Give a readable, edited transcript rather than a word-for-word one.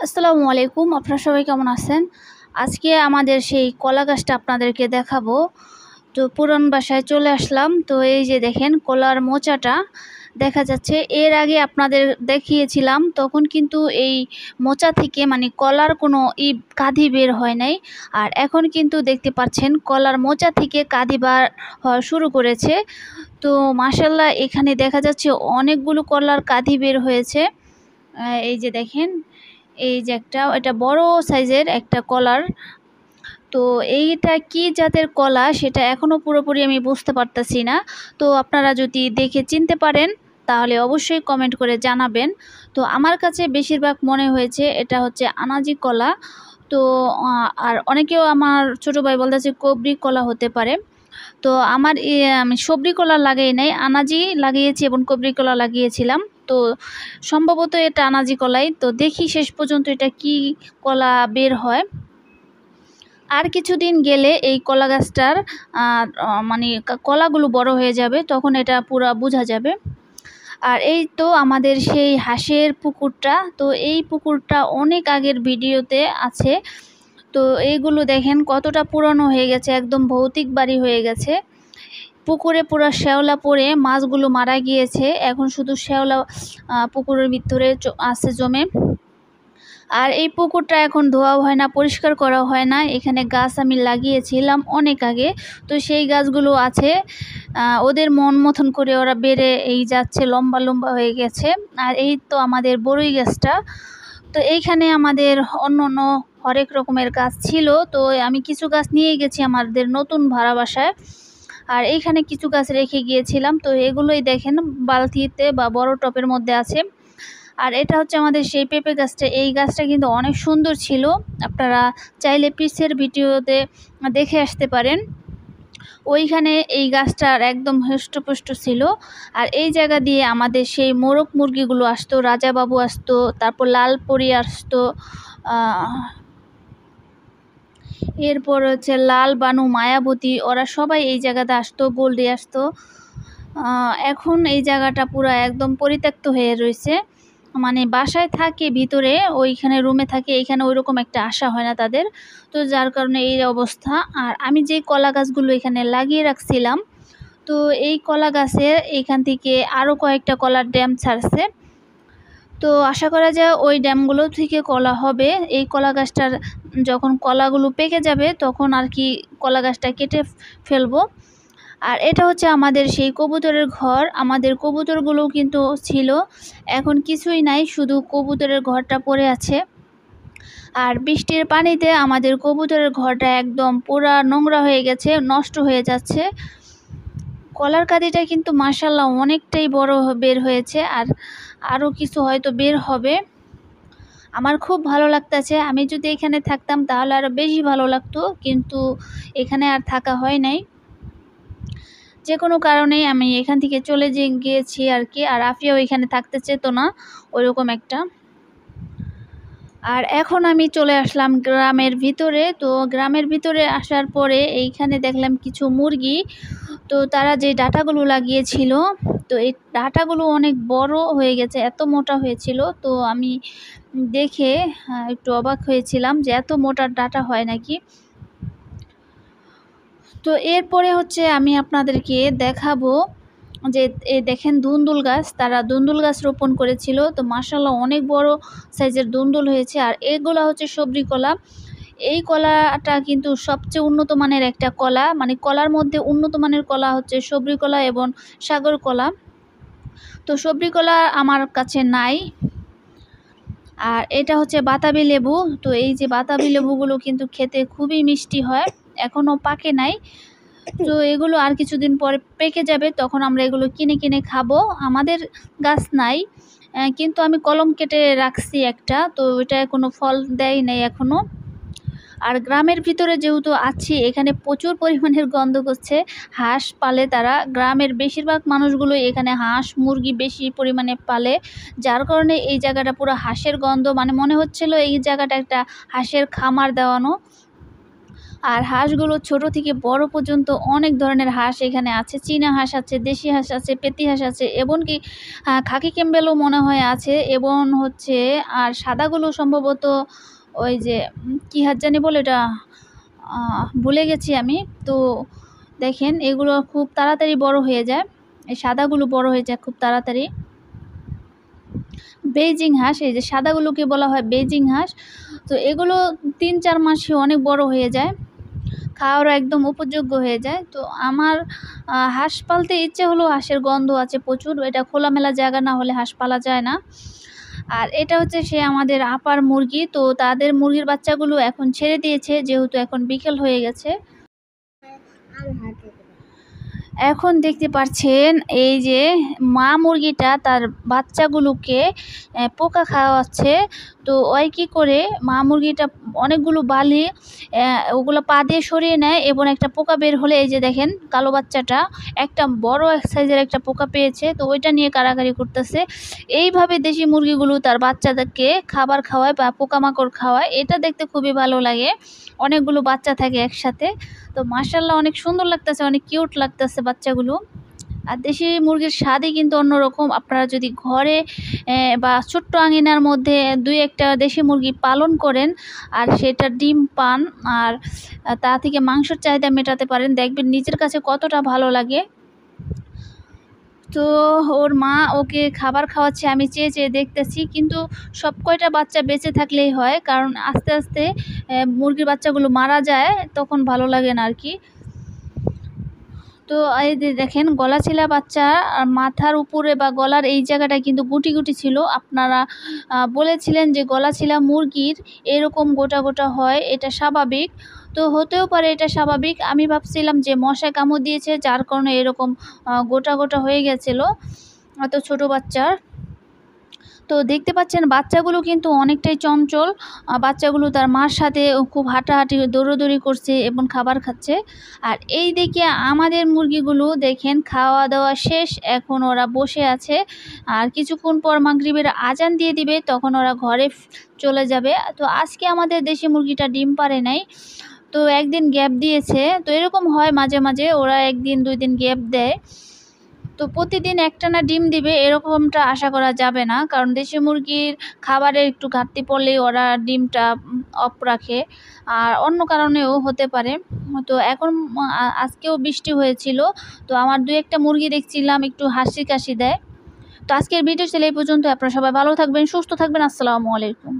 আসসালামু আলাইকুম। আপনারা সবাই কেমন আছেন? আজকে আমাদের সেই কলা গাছটা আপনাদেরকে দেখাবো। তো পুরান বাসায় চলে আসলাম। তো এই যে দেখেন কলার মোচাটা দেখা যাচ্ছে। এর আগে আপনাদের দেখিয়েছিলাম, তখন কিন্তু এই মোচা থেকে মানে কলার কোনো কাঁদি বের হয় নাই। আর এখন কিন্তু দেখতে পাচ্ছেন কলার মোচা থেকে কাঁদি বার হওয়া শুরু করেছে। তো মাশাআল্লাহ, এখানে দেখা যাচ্ছে অনেকগুলো কলার কাঁদি বের হয়েছে। এই যে দেখেন, এই যে এটা বড় সাইজের একটা কলার। তো এইটা কি জাতের কলা সেটা এখনো পুরোপুরি আমি বুঝতে পারতাছি না। তো আপনারা যদি দেখে চিনতে পারেন তাহলে অবশ্যই কমেন্ট করে জানাবেন। তো আমার কাছে বেশিরভাগ মনে হয়েছে এটা হচ্ছে আনাজি কলা। তো আর অনেকেও আমার ছোট ভাই বলতেছে কবরি কলা হতে পারে। তো আমি সবরি কলা লাগাই নাই, আনাজি লাগিয়েছি এবং কবরি কলা লাগিয়েছিলাম। তো সম্ভবত এটা আনাজি কলাই। তো দেখি শেষ পর্যন্ত এটা কি কলা বের হয়। আর কিছুদিন গেলে এই কলা গাছটার মানে কলাগুলো বড় হয়ে যাবে, তখন এটা পুরা বোঝা যাবে। আর এই তো আমাদের সেই হাঁসের পুকুরটা। তো এই পুকুরটা অনেক আগের ভিডিওতে আছে। তো এইগুলো দেখেন কতটা পুরনো হয়ে গেছে, একদম ভৌতিক বাড়ি হয়ে গেছে। পুকুরে পুরো শ্যাওলা পড়ে মাছগুলো মারা গিয়েছে, এখন শুধু শ্যাওলা পুকুরের ভিতরে আছে জমে। আর এই পুকুরটা এখন ধোয়াও হয় না, পরিষ্কার করা হয় না। এখানে গাছ আমি লাগিয়েছিলাম অনেক আগে, তো সেই গাছগুলো আছে। ওদের মন মতন করে ওরা বেড়ে এই যাচ্ছে, লম্বা লম্বা হয়ে গেছে। আর এই তো আমাদের বড়ই গাছটা। তো এইখানে আমাদের অন্য অন্য হরেক রকমের গাছ ছিল। তো আমি কিছু গাছ নিয়ে গেছি আমাদের নতুন ভাড়া বাসায়, আর এইখানে কিছু গাছ রেখে গিয়েছিলাম। তো এগুলোই দেখেন বালতিতে বা বড় টবের মধ্যে আছে। আর এটা হচ্ছে আমাদের সেই পেঁপে গাছটা। এই গাছটা কিন্তু অনেক সুন্দর ছিল, আপনারা চাইলে পিছের ভিডিওতে দেখে আসতে পারেন। ওইখানে এই গাছটার একদম হৃষ্টপুষ্ট ছিল। আর এই জায়গা দিয়ে আমাদের সেই মোরগ মুরগিগুলো আসতো, রাজাবাবু আসতো, তারপর লাল পরি আসতো, এরপর হচ্ছে লাল বানু, মায়াবতী, ওরা সবাই এই জায়গাতে আসতো, গোল্ডে আসতো। এখন এই জায়গাটা পুরো একদম পরিত্যক্ত হয়ে রয়েছে। মানে বাসায় থাকে ভিতরে, ওইখানে রুমে থাকে, এইখানে ওইরকম একটা আশা হয় না তাদের। তো যার কারণে এই অবস্থা। আর আমি যে কলা গাছগুলো এখানে লাগিয়ে রাখছিলাম, তো এই কলা গাছের এখান থেকে আরও কয়েকটা কলার ড্যাম ছাড়ছে। তো আশা করা যায় ওই ড্যামগুলো থেকে কলা হবে। এই কলা গাছটার যখন কলাগুলো পেকে যাবে তখন আর কি কলা গাছটা কেটে ফেলবো। আর এটা হচ্ছে আমাদের সেই কবুতরের ঘর। আমাদের কবুতরগুলোও কিন্তু ছিল, এখন কিছুই নাই, শুধু কবুতরের ঘরটা পড়ে আছে। আর বৃষ্টির পানিতে আমাদের কবুতরের ঘরটা একদম পুরা নোংরা হয়ে গেছে, নষ্ট হয়ে যাচ্ছে। কলার কাঁদিটা কিন্তু মাশাআল্লাহ অনেকটাই বড় বের হয়েছে, আর আরও কিছু হয়তো বের হবে। আমার খুব ভালো লাগতেছে। আমি যদি এখানে থাকতাম তাহলে আরও বেশি ভালো লাগতো, কিন্তু এখানে আর থাকা হয় নাই। যে কোনো কারণেই আমি এখান থেকে চলে গিয়েছি আর কি। আর আফিয়াও এখানে থাকতে চেত না ওইরকম একটা। আর এখন আমি চলে আসলাম গ্রামের ভিতরে। তো গ্রামের ভিতরে আসার পরে এইখানে দেখলাম কিছু মুরগি। তো তারা যে ডাঁটাগুলো লাগিয়েছিল, তো এই ডাঁটাগুলো অনেক বড় হয়ে গেছে, এত মোটা হয়েছিল। তো আমি দেখে একটু অবাক হয়েছিলাম যে এত মোটা ডাঁটা হয় নাকি। তো এরপরে হচ্ছে আমি আপনাদেরকে দেখাবো যে দেখেন দুন্দুল গাছ, তারা দুন্দুল গাছ রোপণ করেছিল। তো মাশাআল্লাহ অনেক বড় সাইজের দুন্দুল হয়েছে। আর এগুলো হচ্ছে সবরি কলা। এই কলাটা কিন্তু সবচেয়ে উন্নত মানের একটা কলা, মানে কলার মধ্যে উন্নত মানের কলা হচ্ছে সবরি কলা এবং সাগর কলা। তো সবরি কলা আমার কাছে নাই। আর এটা হচ্ছে বাতাবি লেবু। তো এই যে বাতাবি লেবুগুলো কিন্তু খেতে খুবই মিষ্টি হয়, এখনও পাকে নাই। তো এগুলো আর কিছুদিন পরে পেকে যাবে, তখন আমরা এগুলো কিনে কিনে খাবো। আমাদের গাছ নাই, কিন্তু আমি কলম কেটে রাখছি একটা, তো ওইটা কোনো ফল দেয় নাই এখনও। আর গ্রামের ভিতরে যেহেতু আছি, এখানে প্রচুর পরিমাণের গন্ধ করছে। হাঁস পালে তারা, গ্রামের বেশিরভাগ মানুষগুলো এখানে হাঁস মুরগি বেশি পরিমাণে পালে, যার কারণে এই জায়গাটা পুরো হাঁসের গন্ধ, মানে মনে হচ্ছিল এই জায়গাটা একটা হাঁসের খামার দেওয়ানো। আর হাঁসগুলো ছোট থেকে বড় পর্যন্ত অনেক ধরনের হাঁস এখানে আছে। চীনা হাঁস আছে, দেশি হাঁস আছে, পেতি হাঁস আছে, এমনকি খাকি ক্যাম্বেলও মনে হয় আছে, এবং হচ্ছে আর সাদাগুলো সম্ভবত ওই যে কী হাঁস জানি বলে এটা, ভুলে গেছি আমি। তো দেখেন এগুলো খুব তাড়াতাড়ি বড় হয়ে যায়, এই সাদাগুলো বড় হয়ে যায় খুব তাড়াতাড়ি। বেইজিং হাঁস, এই যে সাদাগুলোকে বলা হয় বেইজিং হাঁস। তো এগুলো 3-4 মাসে অনেক বড় হয়ে যায়, খাওয়ারও একদম উপযোগ্য হয়ে যায়। তো আমার হাঁস পালতে ইচ্ছে হলো, হাঁসের গন্ধ আছে প্রচুর, এটা খোলামেলা জায়গা না হলে হাঁস পালা যায় না। আর এটা হচ্ছে সে আমাদের আপার মুরগি, তো তাদের মুরগির বাচ্চাগুলো এখন ছেড়ে দিয়েছে যেহেতু এখন বিকেল হয়ে গেছে। এখন দেখতে পাচ্ছেন এই যে মা মুরগিটা তার বাচ্চাগুলোকে পোকা খাওয়াচ্ছে। তো ওই কী করে মা মুরগিটা অনেকগুলো বালি ওগুলো পা দিয়ে সরিয়ে নেয়, এবং একটা পোকা বের হলে এই যে দেখেন কালো বাচ্চাটা একটা বড় এক সাইজের একটা পোকা পেয়েছে, তো ওইটা নিয়ে কাড়াকাড়ি করতেছে। এইভাবে দেশি মুরগিগুলো তার বাচ্চাদেরকে খাবার খাওয়ায় বা পোকামাকড় খাওয়ায়, এটা দেখতে খুবই ভালো লাগে। অনেকগুলো বাচ্চা থাকে একসাথে, তো মাশাআল্লাহ অনেক সুন্দর লাগতেছে, অনেক কিউট লাগতেছে বাচ্চাগুলো। আর দেশি মুরগির স্বাদই কিন্তু অন্যরকম। আপনারা যদি ঘরে বা ছোট্ট আঙিনার মধ্যে 2-1টা দেশি মুরগি পালন করেন আর সেটা ডিম পান, আর তা থেকে মাংসের চাহিদা মেটাতে পারেন, দেখবেন নিজের কাছে কতটা ভালো লাগে। তো ওর মা ওকে খাবার খাওয়াচ্ছে, আমি চেয়ে চেয়ে দেখতেছি, কিন্তু সব কয়টা বাচ্চা বেঁচে থাকলেই হয়, কারণ আস্তে আস্তে মুরগির বাচ্চাগুলো মারা যায়, তখন ভালো লাগে না আর কি। তো এই যে দেখেন গলাচিলা বাচ্চা, আর মাথার উপরে বা গলার এই জায়গাটায় কিন্তু গুটি গুটি ছিল। আপনারা বলেছিলেন যে গলাচিলা মুরগির এরকম গোটা গোটা হয়, এটা স্বাভাবিক। তো হতেও পারে এটা স্বাভাবিক, আমি ভাবছিলাম যে মশায় কামড় দিয়েছে যার কারণে এরকম গোটা গোটা হয়ে গেছিলো এত ছোট বাচ্চার। তো দেখতে পাচ্ছেন বাচ্চাগুলো কিন্তু অনেকটাই চঞ্চল, বাচ্চাগুলো তার মার সাথে খুব হাঁটাহাঁটি দৌড়োদৌড়ি করছে এবং খাবার খাচ্ছে। আর এই দিকে আমাদের মুরগিগুলো দেখেন খাওয়া দাওয়া শেষ, এখন ওরা বসে আছে, আর কিছুক্ষণ পর মাগরিবের আজান দিয়ে দিবে, তখন ওরা ঘরে চলে যাবে। তো আজকে আমাদের দেশি মুরগিটা ডিম পারে নাই, তো একদিন গ্যাপ দিয়েছে। তো এরকম হয় মাঝে মাঝে, ওরা 1-2 দিন গ্যাপ দেয়। তো প্রতিদিন একটানা ডিম দিবে এরকমটা আশা করা যাবে না, কারণ দেশি মুরগির খাবারের একটু ঘাটতি পড়লেই ওরা ডিমটা অফ রাখে, আর অন্য কারণেও হতে পারে। তো এখন আজকেও বৃষ্টি হয়েছিল, তো আমার 2-1টা মুরগি দেখছিলাম একটু হাসি কাশি দেয়। তো আজকের ভিডিও ছিল এই পর্যন্ত। আপনারা সবাই ভালো থাকবেন, সুস্থ থাকবেন। আসসালামু আলাইকুম।